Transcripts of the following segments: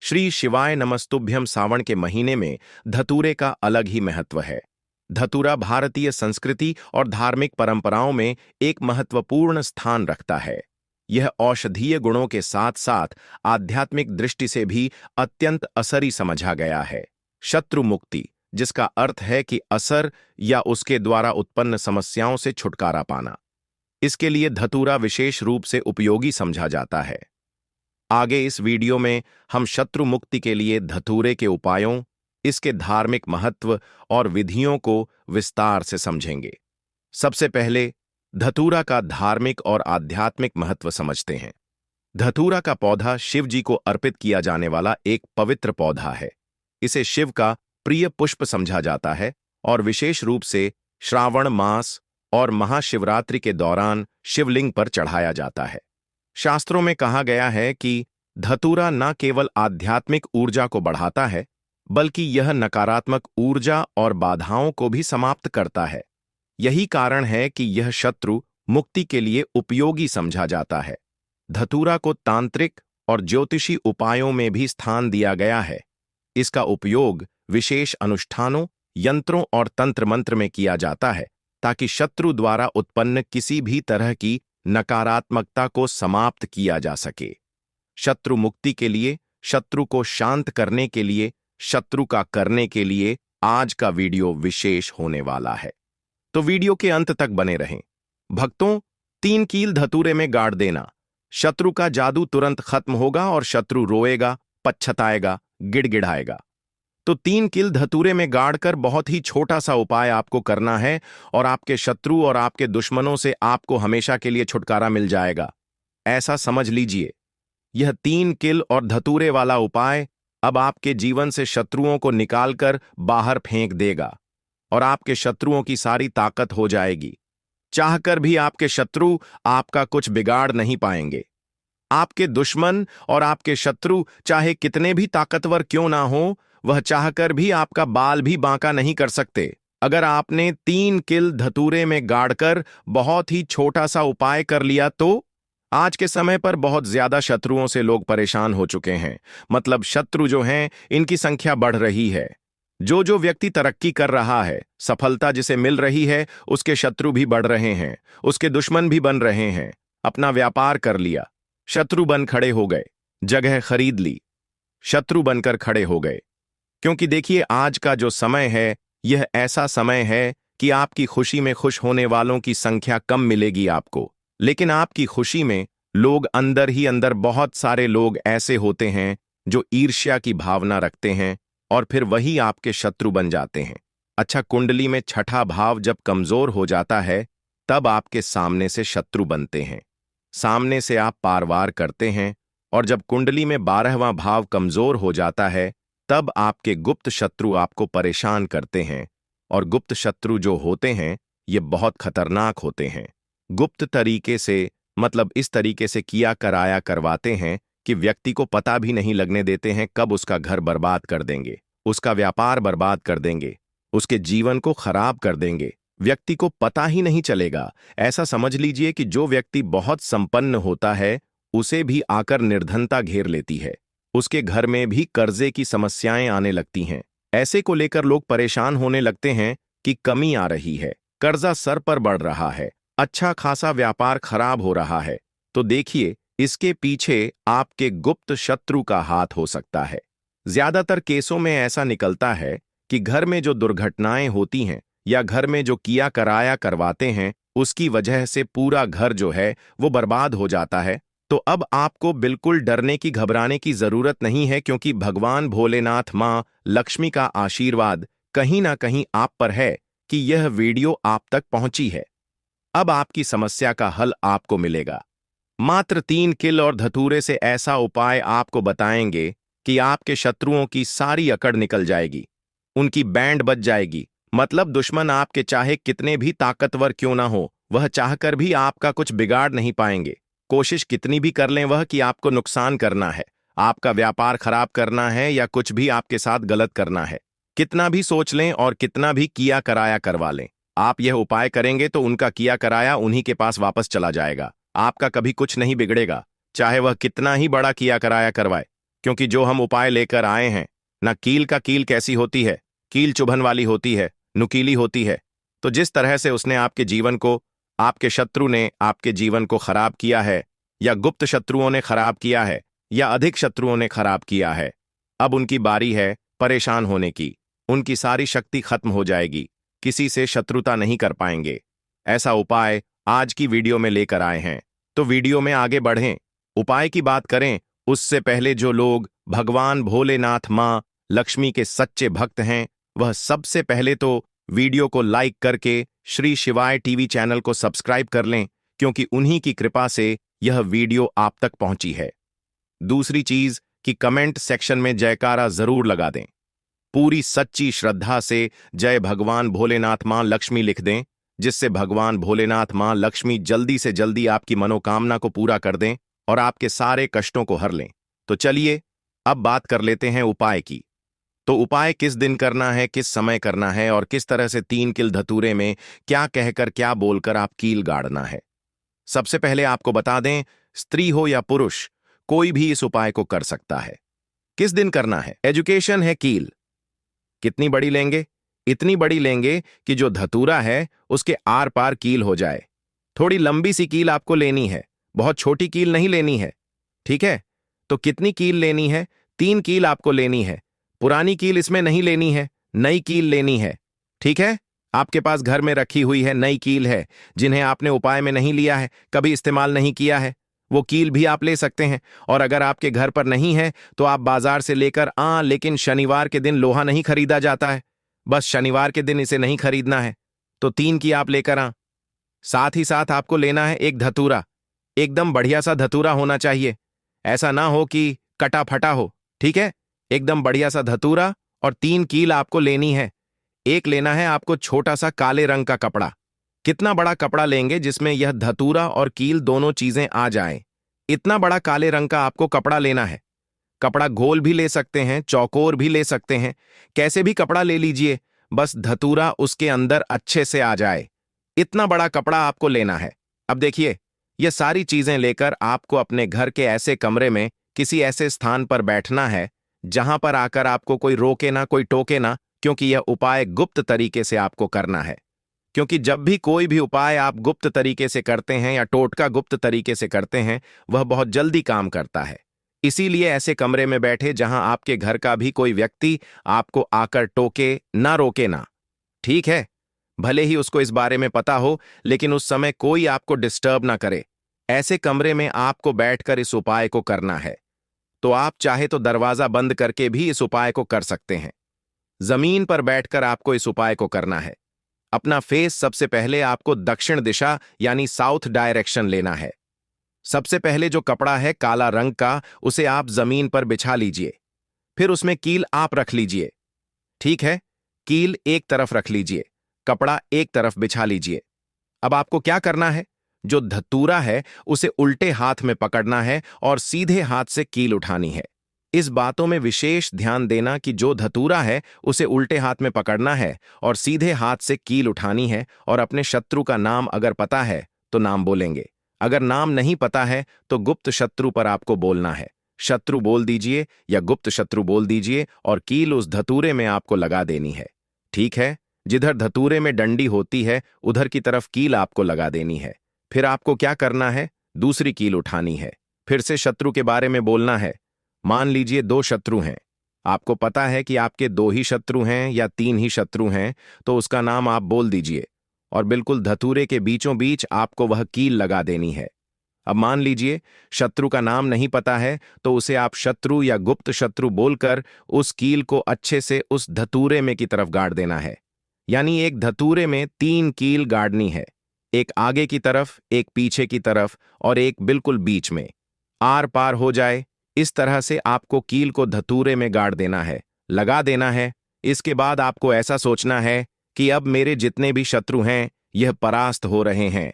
श्री शिवाय नमस्तुभ्यम सावन के महीने में धतूरे का अलग ही महत्व है। धतूरा भारतीय संस्कृति और धार्मिक परंपराओं में एक महत्वपूर्ण स्थान रखता है। यह औषधीय गुणों के साथ साथ आध्यात्मिक दृष्टि से भी अत्यंत असरी समझा गया है। शत्रु मुक्ति, जिसका अर्थ है कि असर या उसके द्वारा उत्पन्न समस्याओं से छुटकारा पाना, इसके लिए धतूरा विशेष रूप से उपयोगी समझा जाता है। आगे इस वीडियो में हम शत्रु मुक्ति के लिए धतूरे के उपायों, इसके धार्मिक महत्व और विधियों को विस्तार से समझेंगे। सबसे पहले धतूरा का धार्मिक और आध्यात्मिक महत्व समझते हैं। धतूरा का पौधा शिव जी को अर्पित किया जाने वाला एक पवित्र पौधा है। इसे शिव का प्रिय पुष्प समझा जाता है और विशेष रूप से श्रावण मास और महाशिवरात्रि के दौरान शिवलिंग पर चढ़ाया जाता है। शास्त्रों में कहा गया है कि धतूरा न केवल आध्यात्मिक ऊर्जा को बढ़ाता है, बल्कि यह नकारात्मक ऊर्जा और बाधाओं को भी समाप्त करता है। यही कारण है कि यह शत्रु मुक्ति के लिए उपयोगी समझा जाता है। धतूरा को तांत्रिक और ज्योतिषी उपायों में भी स्थान दिया गया है। इसका उपयोग विशेष अनुष्ठानों, यंत्रों और तंत्र मंत्र में किया जाता है ताकि शत्रु द्वारा उत्पन्न किसी भी तरह की नकारात्मकता को समाप्त किया जा सके। शत्रु मुक्ति के लिए, शत्रु को शांत करने के लिए, शत्रु का करने के लिए आज का वीडियो विशेष होने वाला है, तो वीडियो के अंत तक बने रहें। भक्तों, 3 कील धतूरे में गाड़ देना। शत्रु का जादू तुरंत खत्म होगा और शत्रु रोएगा, पछताएगा, गिड़गिड़ाएगा। तो 3 कील धतूरे में गाड़कर बहुत ही छोटा सा उपाय आपको करना है और आपके शत्रु और आपके दुश्मनों से आपको हमेशा के लिए छुटकारा मिल जाएगा। ऐसा समझ लीजिए, यह 3 कील और धतूरे वाला उपाय अब आपके जीवन से शत्रुओं को निकालकर बाहर फेंक देगा और आपके शत्रुओं की सारी ताकत हो जाएगी। चाहकर भी आपके शत्रु आपका कुछ बिगाड़ नहीं पाएंगे। आपके दुश्मन और आपके शत्रु चाहे कितने भी ताकतवर क्यों ना हो, वह चाहकर भी आपका बाल भी बांका नहीं कर सकते। अगर आपने 3 कील धतूरे में गाड़कर बहुत ही छोटा सा उपाय कर लिया तो आज के समय पर बहुत ज्यादा शत्रुओं से लोग परेशान हो चुके हैं। मतलब शत्रु जो हैं, इनकी संख्या बढ़ रही है। जो व्यक्ति तरक्की कर रहा है, सफलता जिसे मिल रही है, उसके शत्रु भी बढ़ रहे हैं, उसके दुश्मन भी बन रहे हैं। अपना व्यापार कर लिया, शत्रु बन खड़े हो गए। जगह खरीद ली, शत्रु बनकर खड़े हो गए। क्योंकि देखिए, आज का जो समय है, यह ऐसा समय है कि आपकी खुशी में खुश होने वालों की संख्या कम मिलेगी आपको, लेकिन आपकी खुशी में लोग अंदर ही अंदर बहुत सारे लोग ऐसे होते हैं जो ईर्ष्या की भावना रखते हैं और फिर वही आपके शत्रु बन जाते हैं। अच्छा, कुंडली में 6ठा भाव जब कमजोर हो जाता है, तब आपके सामने से शत्रु बनते हैं। सामने से आप पारवार करते हैं, और जब कुंडली में 12वां भाव कमजोर हो जाता है, तब आपके गुप्त शत्रु आपको परेशान करते हैं। और गुप्त शत्रु जो होते हैं, ये बहुत खतरनाक होते हैं। गुप्त तरीके से, मतलब इस तरीके से किया कराया करवाते हैं कि व्यक्ति को पता भी नहीं लगने देते हैं कब उसका घर बर्बाद कर देंगे, उसका व्यापार बर्बाद कर देंगे, उसके जीवन को खराब कर देंगे। व्यक्ति को पता ही नहीं चलेगा। ऐसा समझ लीजिए कि जो व्यक्ति बहुत संपन्न होता है, उसे भी आकर निर्धनता घेर लेती है। उसके घर में भी कर्जे की समस्याएं आने लगती हैं। ऐसे को लेकर लोग परेशान होने लगते हैं कि कमी आ रही है, कर्जा सर पर बढ़ रहा है, अच्छा खासा व्यापार खराब हो रहा है। तो देखिए, इसके पीछे आपके गुप्त शत्रु का हाथ हो सकता है। ज्यादातर केसों में ऐसा निकलता है कि घर में जो दुर्घटनाएं होती हैं या घर में जो किया कराया करवाते हैं, उसकी वजह से पूरा घर जो है वो बर्बाद हो जाता है। तो अब आपको बिल्कुल डरने की, घबराने की जरूरत नहीं है, क्योंकि भगवान भोलेनाथ, मां लक्ष्मी का आशीर्वाद कहीं ना कहीं आप पर है कि यह वीडियो आप तक पहुंची है। अब आपकी समस्या का हल आपको मिलेगा। मात्र 3 कील और धतूरे से ऐसा उपाय आपको बताएंगे कि आपके शत्रुओं की सारी अकड़ निकल जाएगी, उनकी बैंड बज जाएगी। मतलब दुश्मन आपके चाहे कितने भी ताकतवर क्यों ना हो, वह चाहकर भी आपका कुछ बिगाड़ नहीं पाएंगे। कोशिश कितनी भी कर लें वह कि आपको नुकसान करना है, आपका व्यापार खराब करना है या कुछ भी आपके साथ गलत करना है, कितना भी सोच लें और कितना भी किया कराया करवा लें, आप यह उपाय करेंगे तो उनका किया कराया उन्हीं के पास वापस चला जाएगा। आपका कभी कुछ नहीं बिगड़ेगा, चाहे वह कितना ही बड़ा किया कराया करवाए। क्योंकि जो हम उपाय लेकर आए हैं, ना कील का कील कैसी होती है, कील चुभन वाली होती है, नुकीली होती है। तो जिस तरह से उसने आपके जीवन को, आपके शत्रु ने आपके जीवन को खराब किया है, या गुप्त शत्रुओं ने खराब किया है, या अधिक शत्रुओं ने खराब किया है, अब उनकी बारी है परेशान होने की। उनकी सारी शक्ति खत्म हो जाएगी, किसी से शत्रुता नहीं कर पाएंगे। ऐसा उपाय आज की वीडियो में लेकर आए हैं। तो वीडियो में आगे बढ़ें, उपाय की बात करें उससे पहले जो लोग भगवान भोलेनाथ मां लक्ष्मी के सच्चे भक्त हैं, वह सबसे पहले तो वीडियो को लाइक करके श्री शिवाय टीवी चैनल को सब्सक्राइब कर लें, क्योंकि उन्हीं की कृपा से यह वीडियो आप तक पहुंची है। दूसरी चीज कि कमेंट सेक्शन में जयकारा जरूर लगा दें। पूरी सच्ची श्रद्धा से जय भगवान भोलेनाथ मां लक्ष्मी लिख दें, जिससे भगवान भोलेनाथ मां लक्ष्मी जल्दी से जल्दी आपकी मनोकामना को पूरा कर दें और आपके सारे कष्टों को हर लें। तो चलिए अब बात कर लेते हैं उपाय की। तो उपाय किस दिन करना है, किस समय करना है, और किस तरह से 3 किल धतूरे में क्या कहकर क्या बोलकर आप कील गाड़ना है। सबसे पहले आपको बता दें, स्त्री हो या पुरुष, कोई भी इस उपाय को कर सकता है। किस दिन करना है? एजुकेशन है कील। कितनी बड़ी लेंगे? इतनी बड़ी लेंगे कि जो धतूरा है उसके आर पार कील हो जाए। थोड़ी लंबी सी कील आपको लेनी है, बहुत छोटी कील नहीं लेनी है। ठीक है? तो कितनी कील लेनी है? 3 कील आपको लेनी है। पुरानी कील इसमें नहीं लेनी है, नई कील लेनी है। ठीक है? आपके पास घर में रखी हुई है नई कील है, जिन्हें आपने उपाय में नहीं लिया है, कभी इस्तेमाल नहीं किया है, वो कील भी आप ले सकते हैं। और अगर आपके घर पर नहीं है तो आप बाजार से लेकर लेकिन शनिवार के दिन लोहा नहीं खरीदा जाता है, बस शनिवार के दिन इसे नहीं खरीदना है। तो 3 की आप लेकर साथ ही साथ आपको लेना है एक धतूरा। एकदम बढ़िया सा धतूरा होना चाहिए, ऐसा ना हो कि कटा फटा हो। ठीक है? एकदम बढ़िया सा धतूरा और 3 कील आपको लेनी है। एक लेना है आपको छोटा सा काले रंग का कपड़ा। कितना बड़ा कपड़ा लेंगे जिसमें यह धतूरा और कील दोनों चीजें आ जाएं, इतना बड़ा काले रंग का आपको कपड़ा लेना है। कपड़ा गोल भी ले सकते हैं, चौकोर भी ले सकते हैं, कैसे भी कपड़ा ले लीजिए, बस धतूरा उसके अंदर अच्छे से आ जाए, इतना बड़ा कपड़ा आपको लेना है। अब देखिए, ये सारी चीजें लेकर आपको अपने घर के ऐसे कमरे में किसी ऐसे स्थान पर बैठना है जहां पर आकर आपको कोई रोके ना, कोई टोके ना, क्योंकि यह उपाय गुप्त तरीके से आपको करना है। क्योंकि जब भी कोई भी उपाय आप गुप्त तरीके से करते हैं या टोटका गुप्त तरीके से करते हैं, वह बहुत जल्दी काम करता है। इसीलिए ऐसे कमरे में बैठे जहां आपके घर का भी कोई व्यक्ति आपको आकर टोके ना, रोके ना। ठीक है? भले ही उसको इस बारे में पता हो, लेकिन उस समय कोई आपको डिस्टर्ब ना करे। ऐसे कमरे में आपको बैठकर इस उपाय को करना है। तो आप चाहे तो दरवाजा बंद करके भी इस उपाय को कर सकते हैं। जमीन पर बैठकर आपको इस उपाय को करना है। अपना फेस सबसे पहले आपको दक्षिण दिशा यानी साउथ डायरेक्शन लेना है। सबसे पहले जो कपड़ा है काला रंग का, उसे आप जमीन पर बिछा लीजिए। फिर उसमें कील आप रख लीजिए। ठीक है? कील एक तरफ रख लीजिए, कपड़ा एक तरफ बिछा लीजिए। अब आपको क्या करना है? जो धतूरा है उसे उल्टे हाथ में पकड़ना है और सीधे हाथ से कील उठानी है। इस बातों में विशेष ध्यान देना कि जो धतूरा है उसे उल्टे हाथ में पकड़ना है और सीधे हाथ से कील उठानी है। और अपने शत्रु का नाम अगर पता है तो नाम बोलेंगे, अगर नाम नहीं पता है तो गुप्त शत्रु पर आपको बोलना है। शत्रु बोल दीजिए या गुप्त शत्रु बोल दीजिए और कील उस धतूरे में आपको लगा देनी है। ठीक है? जिधर धतूरे में डंडी होती है उधर की तरफ कील आपको लगा देनी है। फिर आपको क्या करना है? दूसरी कील उठानी है, फिर से शत्रु के बारे में बोलना है। मान लीजिए 2 शत्रु हैं, आपको पता है कि आपके 2 ही शत्रु हैं या 3 ही शत्रु हैं, तो उसका नाम आप बोल दीजिए और बिल्कुल धतूरे के बीचों बीच आपको वह कील लगा देनी है। अब मान लीजिए शत्रु का नाम नहीं पता है, तो उसे आप शत्रु या गुप्त शत्रु बोलकर उस कील को अच्छे से उस धतूरे में की तरफ गाड़ देना है। यानी एक धतूरे में 3 कील गाड़नी है, एक आगे की तरफ, एक पीछे की तरफ और एक बिल्कुल बीच में। आर पार हो जाए, इस तरह से आपको कील को धतूरे में गाड़ देना है, लगा देना है। इसके बाद आपको ऐसा सोचना है कि अब मेरे जितने भी शत्रु हैं यह परास्त हो रहे हैं,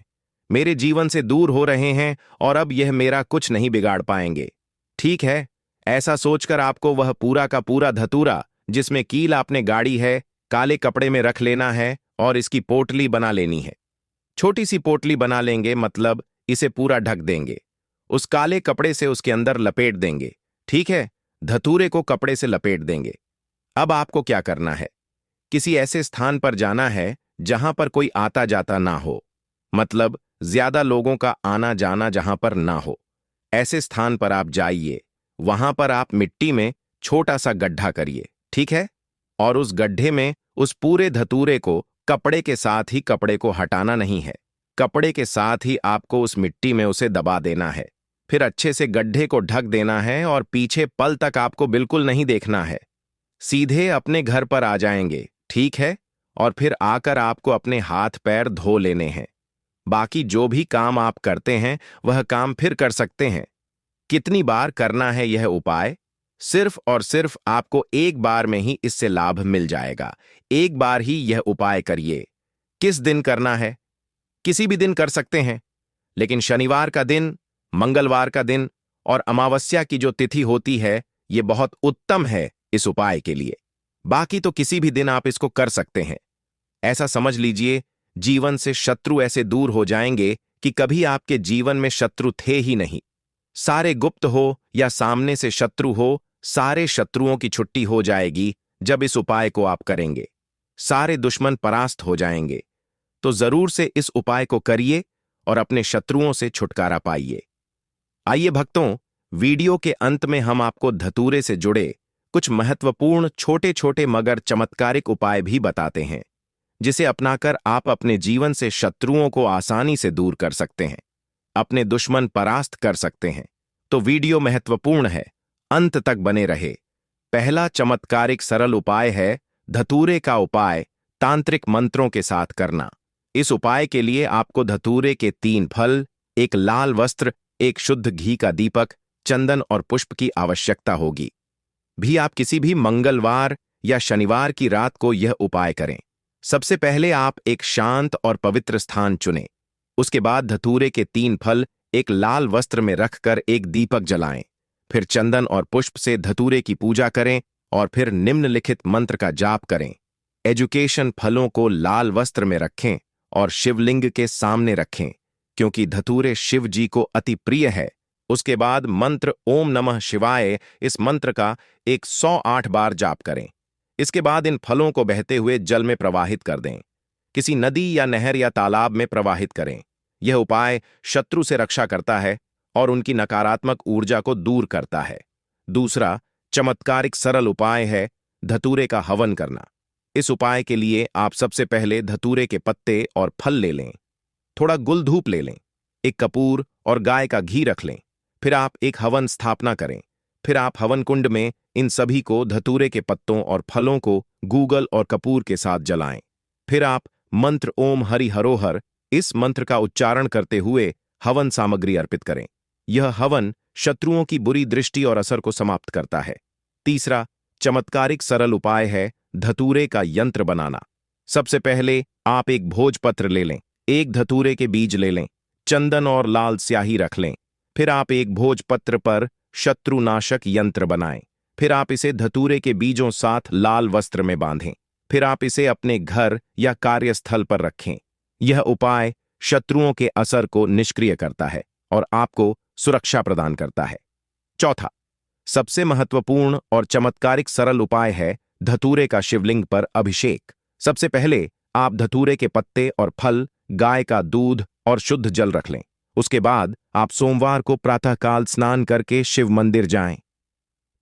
मेरे जीवन से दूर हो रहे हैं और अब यह मेरा कुछ नहीं बिगाड़ पाएंगे। ठीक है? ऐसा सोचकर आपको वह पूरा का पूरा धतूरा जिसमें कील आपने गाड़ी है काले कपड़े में रख लेना है और इसकी पोटली बना लेनी है। छोटी सी पोटली बना लेंगे, मतलब इसे पूरा ढक देंगे, उस काले कपड़े से उसके अंदर लपेट देंगे। ठीक है? धतूरे को कपड़े से लपेट देंगे। अब आपको क्या करना है? किसी ऐसे स्थान पर जाना है जहां पर कोई आता जाता ना हो, मतलब ज्यादा लोगों का आना जाना जहां पर ना हो। ऐसे स्थान पर आप जाइए, वहां पर आप मिट्टी में छोटा सा गड्ढा करिए, ठीक है? और उस गड्ढे में उस पूरे धतूरे को कपड़े के साथ ही, कपड़े को हटाना नहीं है, कपड़े के साथ ही आपको उस मिट्टी में उसे दबा देना है। फिर अच्छे से गड्ढे को ढक देना है और पीछे पल तक आपको बिल्कुल नहीं देखना है। सीधे अपने घर पर आ जाएंगे, ठीक है? और फिर आकर आपको अपने हाथ पैर धो लेने हैं। बाकी जो भी काम आप करते हैं वह काम फिर कर सकते हैं। कितनी बार करना है यह उपाय? सिर्फ और सिर्फ आपको एक बार में ही इससे लाभ मिल जाएगा। एक बार ही यह उपाय करिए। किस दिन करना है? किसी भी दिन कर सकते हैं, लेकिन शनिवार का दिन, मंगलवार का दिन और अमावस्या की जो तिथि होती है, ये बहुत उत्तम है इस उपाय के लिए। बाकी तो किसी भी दिन आप इसको कर सकते हैं। ऐसा समझ लीजिए, जीवन से शत्रु ऐसे दूर हो जाएंगे कि कभी आपके जीवन में शत्रु थे ही नहीं। सारे गुप्त हो या सामने से शत्रु हो, सारे शत्रुओं की छुट्टी हो जाएगी जब इस उपाय को आप करेंगे। सारे दुश्मन परास्त हो जाएंगे। तो जरूर से इस उपाय को करिए और अपने शत्रुओं से छुटकारा पाइए। आइए भक्तों, वीडियो के अंत में हम आपको धतूरे से जुड़े कुछ महत्वपूर्ण छोटे छोटे मगर चमत्कारिक उपाय भी बताते हैं, जिसे अपनाकर आप अपने जीवन से शत्रुओं को आसानी से दूर कर सकते हैं, अपने दुश्मन परास्त कर सकते हैं। तो वीडियो महत्वपूर्ण है, अंत तक बने रहे। पहला चमत्कारिक सरल उपाय है धतूरे का उपाय तांत्रिक मंत्रों के साथ करना। इस उपाय के लिए आपको धतूरे के 3 फल, एक लाल वस्त्र, एक शुद्ध घी का दीपक, चंदन और पुष्प की आवश्यकता होगी। भी आप किसी भी मंगलवार या शनिवार की रात को यह उपाय करें। सबसे पहले आप एक शांत और पवित्र स्थान चुनें। उसके बाद धतूरे के 3 फल एक लाल वस्त्र में रखकर एक दीपक जलाएं। फिर चंदन और पुष्प से धतूरे की पूजा करें और फिर निम्नलिखित मंत्र का जाप करें। एजुकेशन फलों को लाल वस्त्र में रखें और शिवलिंग के सामने रखें, क्योंकि धतूरे शिव जी को अति प्रिय है। उसके बाद मंत्र ओम नमः शिवाय, इस मंत्र का 108 बार जाप करें। इसके बाद इन फलों को बहते हुए जल में प्रवाहित कर दें। किसी नदी या नहर या तालाब में प्रवाहित करें। यह उपाय शत्रु से रक्षा करता है और उनकी नकारात्मक ऊर्जा को दूर करता है। दूसरा चमत्कारिक सरल उपाय है धतूरे का हवन करना। इस उपाय के लिए आप सबसे पहले धतूरे के पत्ते और फल ले लें, थोड़ा गुल धूप ले लें, एक कपूर और गाय का घी रख लें। फिर आप एक हवन स्थापना करें। फिर आप हवन कुंड में इन सभी को, धतूरे के पत्तों और फलों को गूगल और कपूर के साथ जलाएं। फिर आप मंत्र ओम हरि हरोहर, इस मंत्र का उच्चारण करते हुए हवन सामग्री अर्पित करें। यह हवन शत्रुओं की बुरी दृष्टि और असर को समाप्त करता है। तीसरा चमत्कारिक सरल उपाय है धतूरे का यंत्र बनाना। सबसे पहले आप एक भोजपत्र ले लें, एक धतूरे के बीज ले लें, चंदन और लाल स्याही रख लें। फिर आप एक भोजपत्र पर शत्रुनाशक यंत्र बनाएं। फिर आप इसे धतूरे के बीजों साथ लाल वस्त्र में बांधें। फिर आप इसे अपने घर या कार्यस्थल पर रखें। यह उपाय शत्रुओं के असर को निष्क्रिय करता है और आपको सुरक्षा प्रदान करता है। चौथा सबसे महत्वपूर्ण और चमत्कारिक सरल उपाय है धतूरे का शिवलिंग पर अभिषेक। सबसे पहले आप धतूरे के पत्ते और फल, गाय का दूध और शुद्ध जल रख लें। उसके बाद आप सोमवार को प्रातःकाल स्नान करके शिव मंदिर जाएं।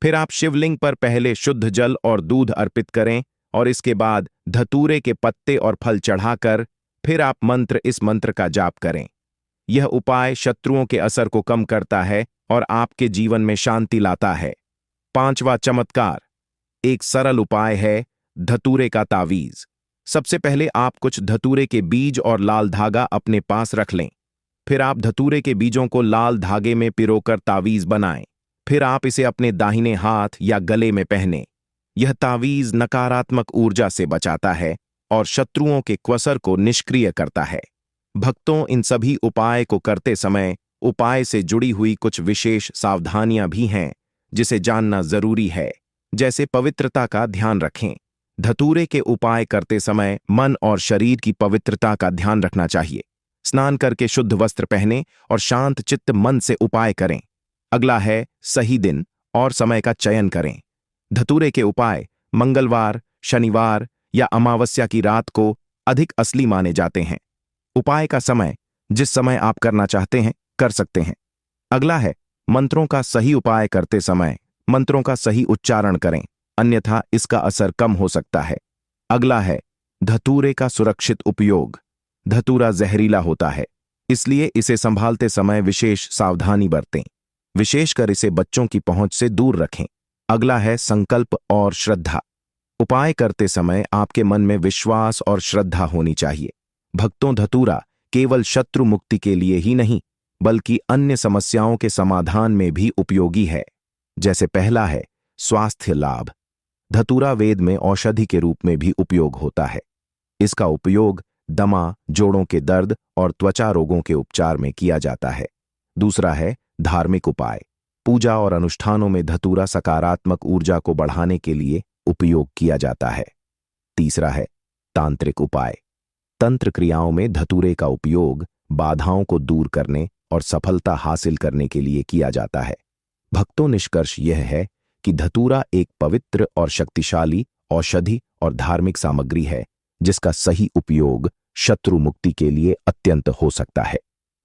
फिर आप शिवलिंग पर पहले शुद्ध जल और दूध अर्पित करें और इसके बाद धतूरे के पत्ते और फल चढ़ाकर फिर आप इस मंत्र का जाप करें। यह उपाय शत्रुओं के असर को कम करता है और आपके जीवन में शांति लाता है। पांचवा चमत्कार एक सरल उपाय है धतूरे का तावीज। सबसे पहले आप कुछ धतूरे के बीज और लाल धागा अपने पास रख लें। फिर आप धतूरे के बीजों को लाल धागे में पिरोकर तावीज बनाएं। फिर आप इसे अपने दाहिने हाथ या गले में पहनें। यह तावीज नकारात्मक ऊर्जा से बचाता है और शत्रुओं के क्वसर को निष्क्रिय करता है। भक्तों, इन सभी उपाय को करते समय उपाय से जुड़ी हुई कुछ विशेष सावधानियां भी हैं जिसे जानना जरूरी है। जैसे पवित्रता का ध्यान रखें। धतूरे के उपाय करते समय मन और शरीर की पवित्रता का ध्यान रखना चाहिए। स्नान करके शुद्ध वस्त्र पहनें और शांत चित्त मन से उपाय करें। अगला है सही दिन और समय का चयन करें। धतूरे के उपाय मंगलवार, शनिवार या अमावस्या की रात को अधिक असली माने जाते हैं। उपाय का समय जिस समय आप करना चाहते हैं कर सकते हैं। अगला है मंत्रों का सही उपाय करते समय मंत्रों का सही उच्चारण करें, अन्यथा इसका असर कम हो सकता है। अगला है धतूरे का सुरक्षित उपयोग। धतूरा जहरीला होता है, इसलिए इसे संभालते समय विशेष सावधानी बरतें, विशेषकर इसे बच्चों की पहुंच से दूर रखें। अगला है संकल्प और श्रद्धा। उपाय करते समय आपके मन में विश्वास और श्रद्धा होनी चाहिए। भक्तों, धतूरा केवल शत्रु मुक्ति के लिए ही नहीं बल्कि अन्य समस्याओं के समाधान में भी उपयोगी है। जैसे पहला है स्वास्थ्य लाभ। धतूरा वेद में औषधि के रूप में भी उपयोग होता है। इसका उपयोग दमा, जोड़ों के दर्द और त्वचा रोगों के उपचार में किया जाता है। दूसरा है धार्मिक उपाय। पूजा और अनुष्ठानों में धतूरा सकारात्मक ऊर्जा को बढ़ाने के लिए उपयोग किया जाता है। तीसरा है तांत्रिक उपाय। तंत्र क्रियाओं में धतूरे का उपयोग बाधाओं को दूर करने और सफलता हासिल करने के लिए किया जाता है। भक्तों, निष्कर्ष यह है कि धतूरा एक पवित्र और शक्तिशाली औषधि और धार्मिक सामग्री है जिसका सही उपयोग शत्रु मुक्ति के लिए अत्यंत हो सकता है।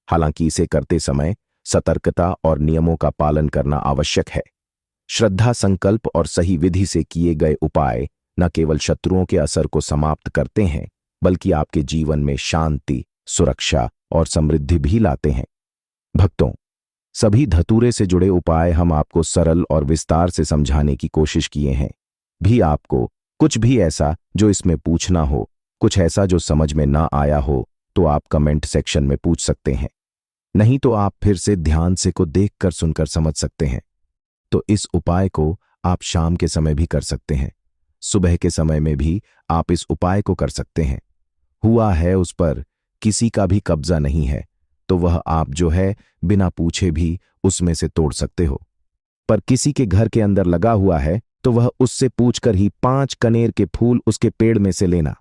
हालांकि इसे करते समय सतर्कता और नियमों का पालन करना आवश्यक है। श्रद्धा, संकल्प और सही विधि से किए गए उपाय न केवल शत्रुओं के असर को समाप्त करते हैं बल्कि आपके जीवन में शांति, सुरक्षा और समृद्धि भी लाते हैं। भक्तों, सभी धतूरे से जुड़े उपाय हम आपको सरल और विस्तार से समझाने की कोशिश किए हैं। भी आपको कुछ भी ऐसा जो इसमें पूछना हो, कुछ ऐसा जो समझ में ना आया हो, तो आप कमेंट सेक्शन में पूछ सकते हैं। नहीं तो आप फिर से ध्यान से को देखकर सुनकर समझ सकते हैं। तो इस उपाय को आप शाम के समय भी कर सकते हैं, सुबह के समय में भी आप इस उपाय को कर सकते हैं। हुआ है उस पर किसी का भी कब्जा नहीं है, तो वह आप जो है बिना पूछे भी उसमें से तोड़ सकते हो। पर किसी के घर के अंदर लगा हुआ है तो वह उससे पूछकर ही 5 कनेर के फूल उसके पेड़ में से लेना।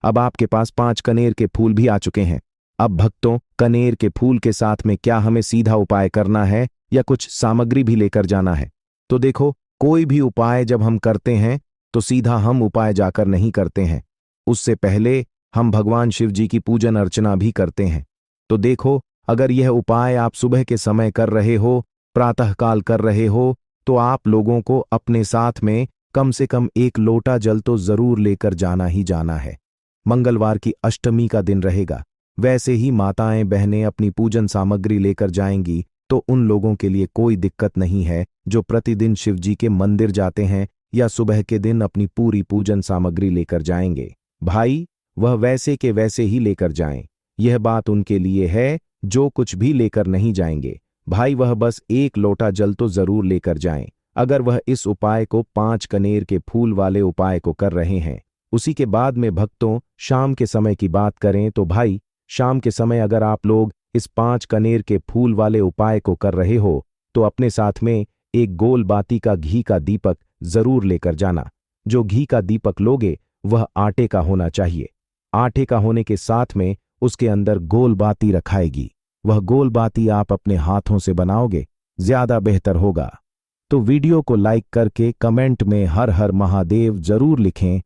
अब आपके पास 5 कनेर के फूल भी आ चुके हैं। अब भक्तों, कनेर के फूल के साथ में क्या हमें सीधा उपाय करना है या कुछ सामग्री भी लेकर जाना है? तो देखो, कोई भी उपाय जब हम करते हैं तो सीधा हम उपाय जाकर नहीं करते हैं, उससे पहले हम भगवान शिव जी की पूजन अर्चना भी करते हैं। तो देखो, अगर यह उपाय आप सुबह के समय कर रहे हो, प्रातःकाल कर रहे हो, तो आप लोगों को अपने साथ में कम से कम 1 लोटा जल तो जरूर लेकर जाना ही जाना है। मंगलवार की अष्टमी का दिन रहेगा। वैसे ही माताएं बहनें अपनी पूजन सामग्री लेकर जाएंगी, तो उन लोगों के लिए कोई दिक्कत नहीं है जो प्रतिदिन शिव जी के मंदिर जाते हैं या सुबह के दिन अपनी पूरी पूजन सामग्री लेकर जाएंगे। भाई, वह वैसे के वैसे ही लेकर जाएं। यह बात उनके लिए है जो कुछ भी लेकर नहीं जाएंगे। भाई, वह बस 1 लोटा जल तो जरूर लेकर जाएं। अगर वह इस उपाय को 5 कनेर के फूल वाले उपाय को कर रहे हैं, उसी के बाद में भक्तों शाम के समय की बात करें तो भाई, शाम के समय अगर आप लोग इस 5 कनेर के फूल वाले उपाय को कर रहे हो तो अपने साथ में एक गोल बाती का घी का दीपक जरूर लेकर जाना। जो घी का दीपक लोगे वह आटे का होना चाहिए। आटे का होने के साथ में उसके अंदर गोल बाती रखाएगी। वह गोल बाती आप अपने हाथों से बनाओगे, ज्यादा बेहतर होगा। तो वीडियो को लाइक करके कमेंट में हर हर महादेव जरूर लिखें